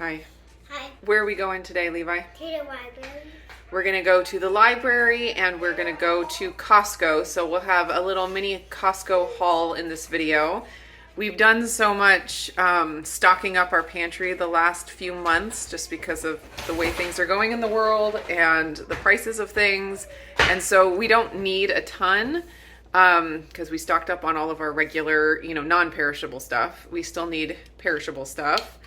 Hi. Hi. Where are we going today, Levi? To the library. We're going to go to the library and we're going to go to Costco. So we'll have a little mini Costco haul in this video. We've done so much stocking up our pantry the last few months just because of the way things are going in the world and the prices of things. And so we don't need a ton because we stocked up on all of our regular, non-perishable stuff. We still need perishable stuff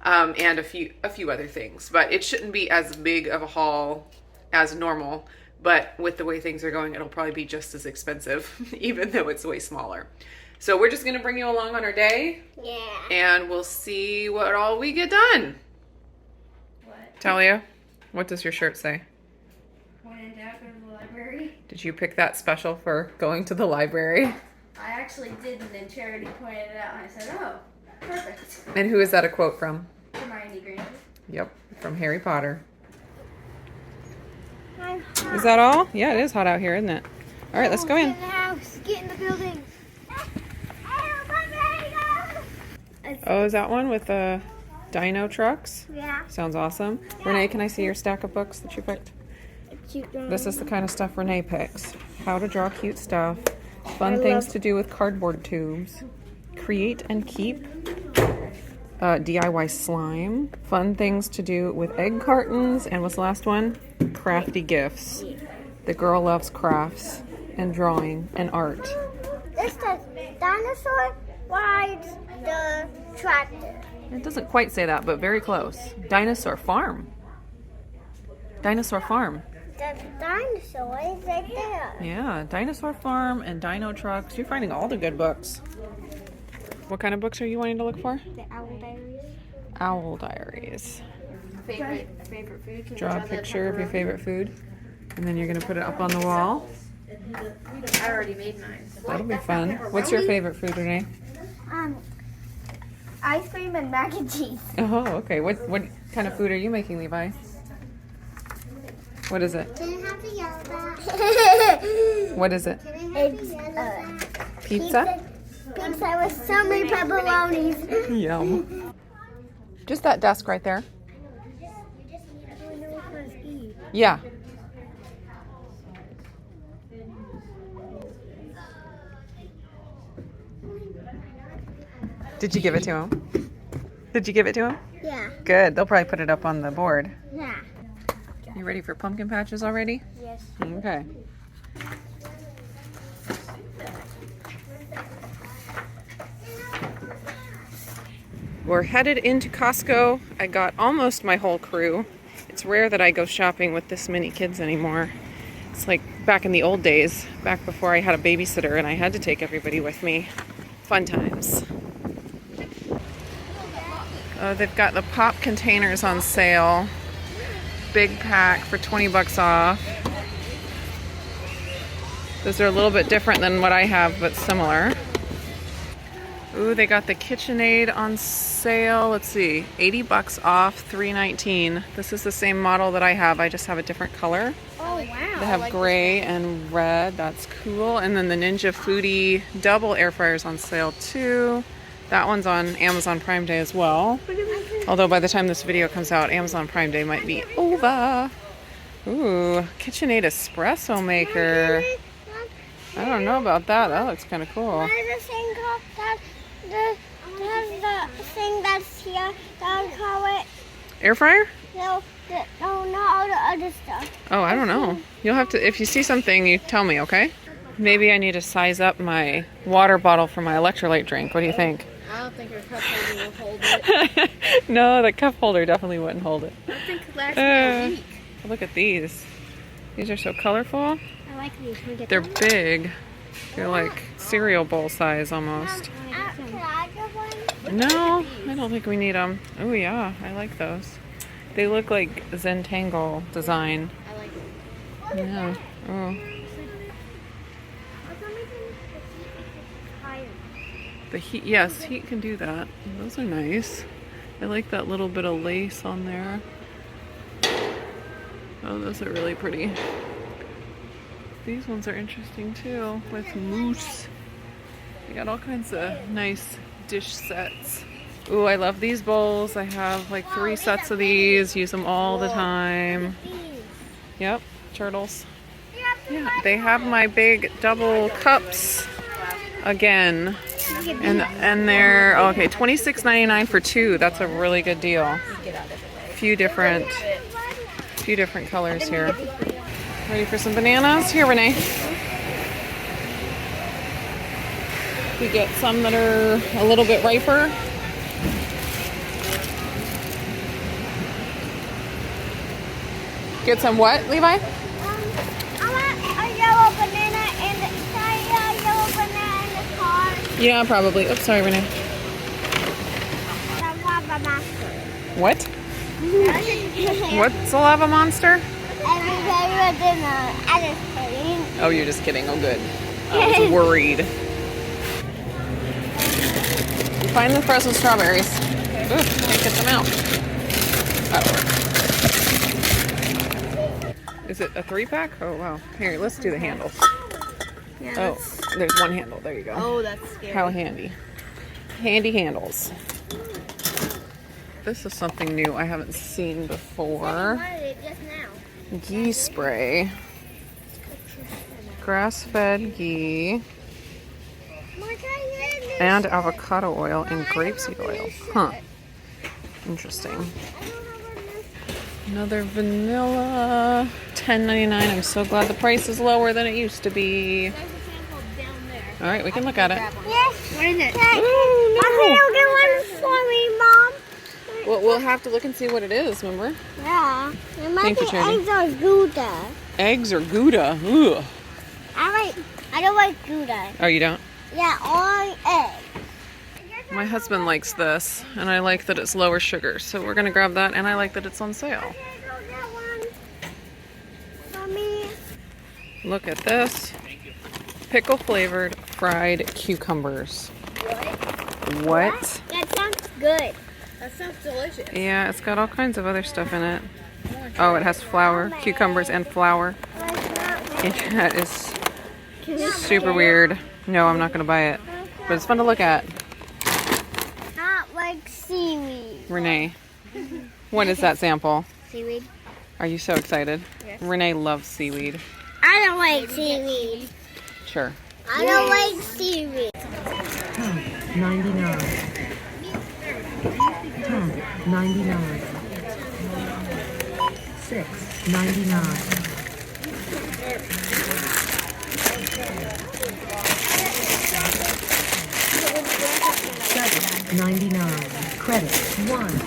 and a few other things. But it shouldn't be as big of a haul as normal. But with the way things are going, it'll probably be just as expensive, even though it's way smaller. So we're just going to bring you along on our day. Yeah. And we'll see what all we get done. What? Talia, what does your shirt say? When in doubt, go to the library. Did you pick that special for going to the library? I actually did, and then Charity pointed it out, and I said, oh, perfect. And who is that a quote from? Hermione Granger. Yep, from Harry Potter. I'm hot. Is that all? Yeah, it is hot out here, isn't it? All right, let's go in. Get in the house. Get in the building. Oh, is that one with the dino trucks? Yeah. Sounds awesome. Renee, can I see your stack of books that you picked? This is the kind of stuff Renee picks. How to draw cute stuff. Fun things to do with cardboard tubes. Create and keep. DIY slime. Fun things to do with egg cartons. And what's the last one? Crafty gifts. The girl loves crafts and drawing and art. This says dinosaur rides the tractor. It doesn't quite say that, but very close. Dinosaur farm. Dinosaur farm. The dinosaur is right there. Yeah, dinosaur farm and dino trucks. You're finding all the good books. What kind of books are you wanting to look for? The owl diaries. Owl diaries. Favorite food. Can Draw a picture of your favorite food, and then you're gonna put it up on the wall. I already made mine. That'll be fun. What's your favorite food, Renee? Ice cream and mac and cheese. Oh, okay. What kind of food are you making, Levi? What is it? Can I have the yellow bag? What is it? It's Pizza? Pizza with so many pepperonis. Yum. Just that desk right there. Yeah. Did you give it to him? Did you give it to him? Yeah. Good. They'll probably put it up on the board. Yeah. You ready for pumpkin patches already? Yes. Okay. We're headed into Costco. I got almost my whole crew. It's rare that I go shopping with this many kids anymore. It's like back in the old days, back before I had a babysitter and I had to take everybody with me. Fun times. Oh, they've got the pop containers on sale. Big pack for 20 bucks off. Those are a little bit different than what I have, but similar. Ooh, they got the KitchenAid on sale. Let's see, 80 bucks off, $3.19. This is the same model that I have. I just have a different color. Oh, wow. They have gray and red. That's cool. And then the Ninja Foodie double air fryers on sale too. That one's on Amazon Prime Day as well. Although by the time this video comes out, Amazon Prime Day might be over. Ooh, KitchenAid espresso maker. I don't know about that. That looks kind of cool. What is the thing called? The thing that's here. Don't call it. Air fryer? No, not all the other stuff. Oh, I don't know. You'll have to, if you see something, you tell me, okay? Maybe I need to size up my water bottle for my electrolyte drink. What do you think? I don't think your cup holder will hold it. No, the cup holder definitely wouldn't hold it. I think it'll last me a week. Look at these. These are so colorful. I like these. Can we get They're them? big. They're like cereal bowl size almost. Can I get one? No, I don't think we need them. Oh yeah, I like those. They look like Zentangle design. I like it. Yeah. Oh. The heat, yes, heat can do that. Those are nice. I like that little bit of lace on there. Oh, those are really pretty. These ones are interesting too, with mousse. They got all kinds of nice dish sets. Ooh, I love these bowls. I have like 3 sets of these. Use them all the time. Yep, turtles. Yeah, they have my big double cups again. And they're okay, $26.99 for 2. That's a really good deal. Few different colors here. Ready for some bananas? Here, Renee. We get some that are a little bit riper. Get some what, Levi? I want a yellow banana and yellow banana in the car. Yeah, probably. Oops, sorry, Renee. The lava monster. What? What's a lava monster? Oh, you're just kidding. Oh, good. I was worried. Find the frozen strawberries. Ooh, can't get them out. That'll work. Is it a 3-pack? Oh, wow. Here, let's do the handles. Yeah, Oh, there's one handle. There you go. oh, that's scary. How handy. Handy handles. This is something new I haven't seen before. Ghee spray. Grass-fed ghee. And avocado oil and grapeseed oil. Huh. Interesting. Another vanilla. $10.99. I'm so glad the price is lower than it used to be. There's a sample down there. All right, we can look at it. Yes. Where is it? Ooh, Mommy, get one for me, Mom. Well, we'll have to look and see what it is, remember? Yeah. It might Thank be you, Charity. eggs or Gouda. Eggs or Gouda? Ugh. I don't like Gouda. Oh, you don't? Yeah, or eggs. My husband likes this, and I like that it's lower sugar, so we're going to grab that, and I like that it's on sale. Look at this. Pickle flavored fried cucumbers. What? That sounds good. That sounds delicious. Yeah, it's got all kinds of other stuff in it. Oh, it has flour, cucumbers and flour. That is super weird. No, I'm not going to buy it, but it's fun to look at. Not like seaweed. Renee, what is that sample? Seaweed? Are you so excited? Yes. Renee loves seaweed. I don't like seaweed. Sure. I don't like seaweed. 99. 99. 6.99. 7.99. Credit 1.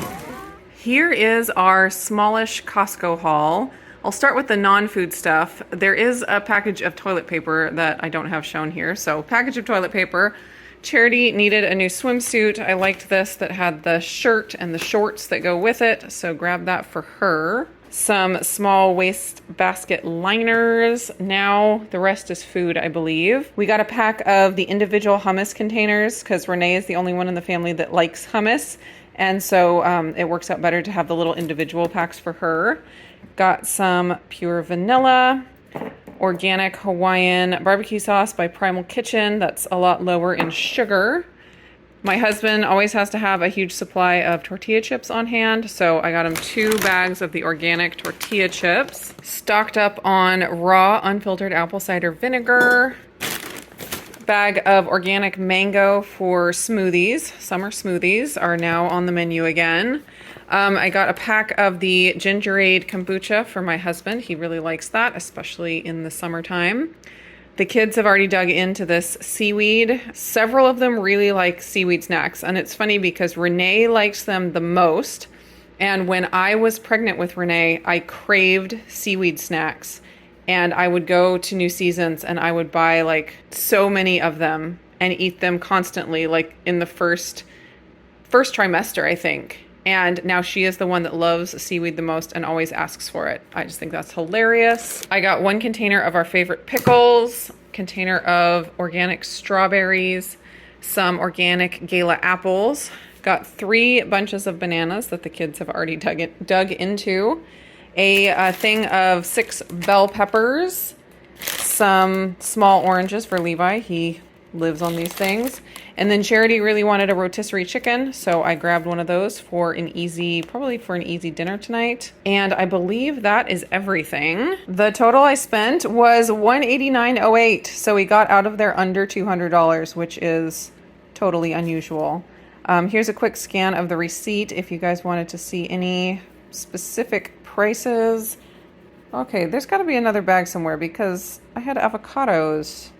Here is our smallish Costco haul. I'll start with the non-food stuff. There is a package of toilet paper that I don't have shown here. So, package of toilet paper. Charity needed a new swimsuit. I liked this that had the shirt and the shorts that go with it, so grab that for her. Some small waste basket liners. Now the rest is food, I believe. We got a pack of the individual hummus containers because Renee is the only one in the family that likes hummus. And so it works out better to have the little individual packs for her. Got some pure vanilla, organic Hawaiian barbecue sauce by Primal Kitchen. That's a lot lower in sugar. My husband always has to have a huge supply of tortilla chips on hand, so I got him 2 bags of the organic tortilla chips. Stocked up on raw unfiltered apple cider vinegar. Bag of organic mango for smoothies. Summer smoothies are now on the menu again. I got a pack of the Gingerade kombucha for my husband. He really likes that, especially in the summertime. The kids have already dug into this seaweed. Several of them really like seaweed snacks, and it's funny because Renee likes them the most. And when I was pregnant with Renee, I craved seaweed snacks. And I would go to New Seasons and I would buy like so many of them and eat them constantly, like in the first trimester, I think. And now she is the one that loves seaweed the most and always asks for it. I just think that's hilarious. I got 1 container of our favorite pickles, container of organic strawberries, some organic Gala apples. Got 3 bunches of bananas that the kids have already dug into. A thing of 6 bell peppers, some small oranges for Levi. He lives on these things. And then Charity really wanted a rotisserie chicken, so I grabbed one of those for probably for an easy dinner tonight. And I believe that is everything. The total I spent was $189.08, so we got out of there under $200, which is totally unusual. Here's a quick scan of the receipt if you guys wanted to see any specific prices. Okay, there's got to be another bag somewhere because I had avocados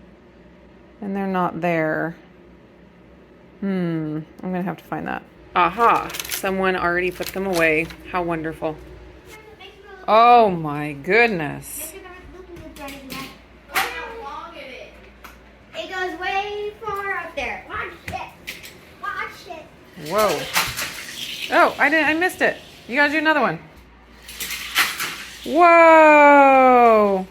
and they're not there. I'm gonna have to find that. Aha, someone already put them away. How wonderful. Oh my goodness. It goes way far up there. Watch it. Watch it. Whoa. Oh, I missed it. You gotta do another one. Whoa.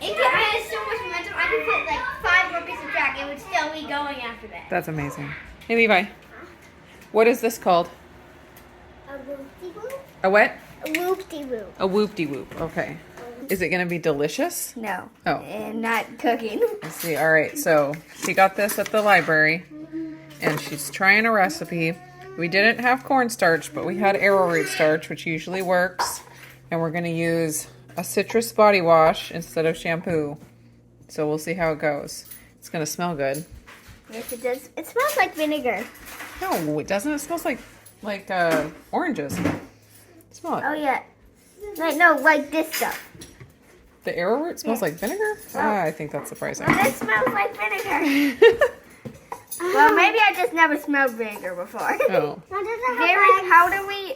If I had so much momentum, I could put like 5 more pieces of track. It would still be going after that. That's amazing. Hey Levi, what is this called? A whoop-de-whoop. A what? A whoop-de-whoop. A whoop-de-whoop. Okay. Is it gonna be delicious? No. Oh. And not cooking. Let's see. All right. So she got this at the library, and she's trying a recipe. We didn't have cornstarch, but we had arrowroot starch, which usually works. And we're gonna use a citrus body wash instead of shampoo. So we'll see how it goes. It's gonna smell good. Yes, it does. It smells like vinegar. No, it doesn't. It smells like oranges. Smell it. Oh yeah. Like this stuff. The arrowroot smells like vinegar? Ah, I think that's surprising. Well, this smells like vinegar. Well, maybe I just never smelled vinegar before. Oh. Very powdery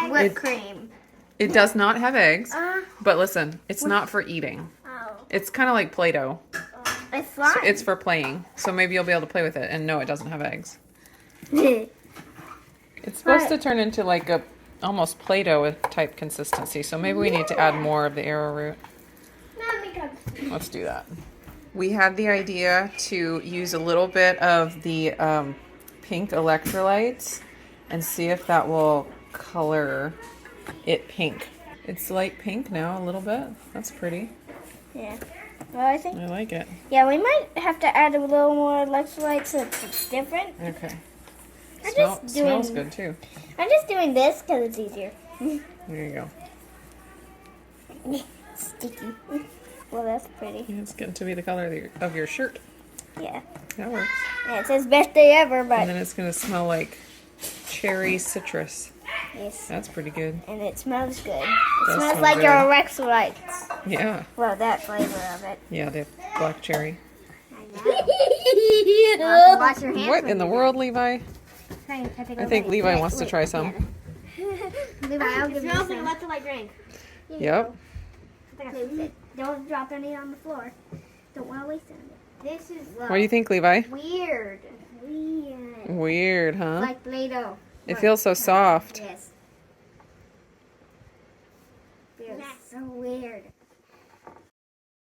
whipped cream. It does not have eggs, but listen, it's not for eating. Oh. It's kind of like Play-Doh. It's slime. It's for playing, so maybe you'll be able to play with it. And no, it doesn't have eggs. It's It's supposed to turn into like a almost Play-Doh type consistency, so maybe we need to add more of the arrowroot. Let's do that. We had the idea to use a little bit of the pink electrolytes and see if that will color it pink. It's light pink now a little bit. That's pretty. Yeah. Well, I think. I like it. Yeah, we might have to add a little more electrolytes so it's different. Okay. I'm Smells good too. I'm just doing this because it's easier. There you go. Sticky. Well, that's pretty. Yeah, it's getting to be the color of your shirt. Yeah. That works. Yeah, it says best day ever, but And then it's going to smell like cherry citrus. yes. That's pretty good. And it smells good. It Does smells smell like good. your electrolytes. Yeah. Well, that flavor of it. Yeah, the black cherry. Wash your hands. What in the world, Levi? I think Levi wants to try some. Levi, I'll give you some. It smells like electrolyte drink. Yep. Don't drop any on the floor. Don't want to waste it. This is What do you think, Levi? weird. Weird, huh? Like Play-Doh. It feels so soft. Yes. Feels so weird.